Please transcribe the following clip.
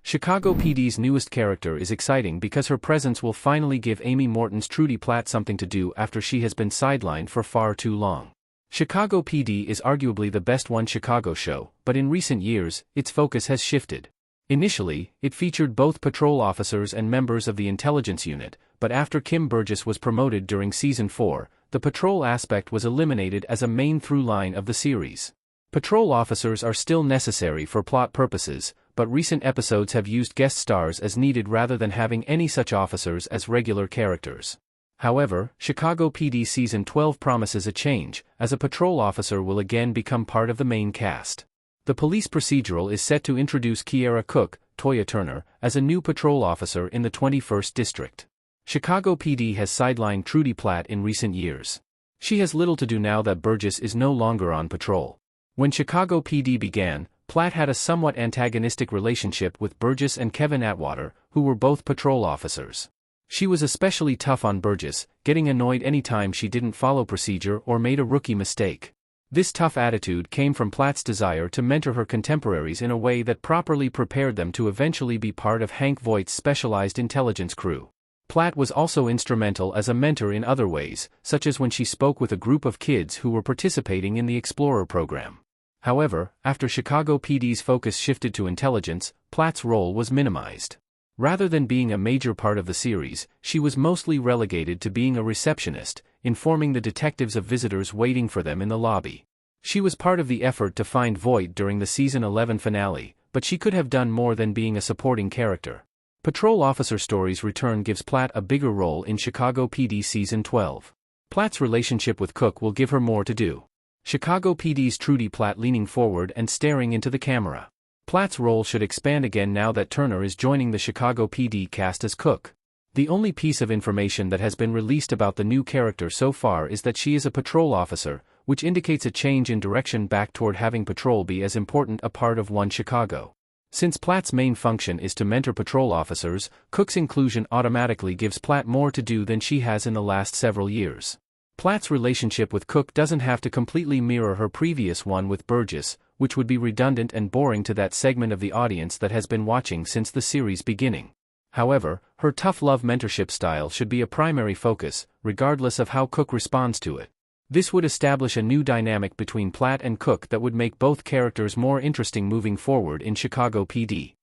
Chicago PD's newest character is exciting because her presence will finally give Amy Morton's Trudy Platt something to do after she has been sidelined for far too long. Chicago PD is arguably the best one Chicago show, but in recent years, its focus has shifted. Initially, it featured both patrol officers and members of the intelligence unit, but after Kim Burgess was promoted during Season 4, the patrol aspect was eliminated as a main through line of the series. Patrol officers are still necessary for plot purposes, but recent episodes have used guest stars as needed rather than having any such officers as regular characters. However, Chicago PD Season 12 promises a change, as a patrol officer will again become part of the main cast. The police procedural is set to introduce Kiera Cook, Toya Turner, as a new patrol officer in the 21st District. Chicago PD has sidelined Trudy Platt in recent years. She has little to do now that Burgess is no longer on patrol. When Chicago PD began, Platt had a somewhat antagonistic relationship with Burgess and Kevin Atwater, who were both patrol officers. She was especially tough on Burgess, getting annoyed anytime she didn't follow procedure or made a rookie mistake. This tough attitude came from Platt's desire to mentor her contemporaries in a way that properly prepared them to eventually be part of Hank Voight's specialized intelligence crew. Platt was also instrumental as a mentor in other ways, such as when she spoke with a group of kids who were participating in the Explorer program. However, after Chicago PD's focus shifted to intelligence, Platt's role was minimized. Rather than being a major part of the series, she was mostly relegated to being a receptionist, informing the detectives of visitors waiting for them in the lobby. She was part of the effort to find Voight during the Season 11 finale, but she could have done more than being a supporting character. Patrol Officer Story's return gives Platt a bigger role in Chicago PD Season 12. Platt's relationship with Cook will give her more to do. Chicago PD's Trudy Platt leaning forward and staring into the camera. Platt's role should expand again now that Turner is joining the Chicago PD cast as Cook. The only piece of information that has been released about the new character so far is that she is a patrol officer, which indicates a change in direction back toward having patrol be as important a part of One Chicago. Since Platt's main function is to mentor patrol officers, Cook's inclusion automatically gives Platt more to do than she has in the last several years. Platt's relationship with Cook doesn't have to completely mirror her previous one with Burgess, which would be redundant and boring to that segment of the audience that has been watching since the series' beginning. However, her tough love mentorship style should be a primary focus, regardless of how Cook responds to it. This would establish a new dynamic between Platt and Cook that would make both characters more interesting moving forward in Chicago PD.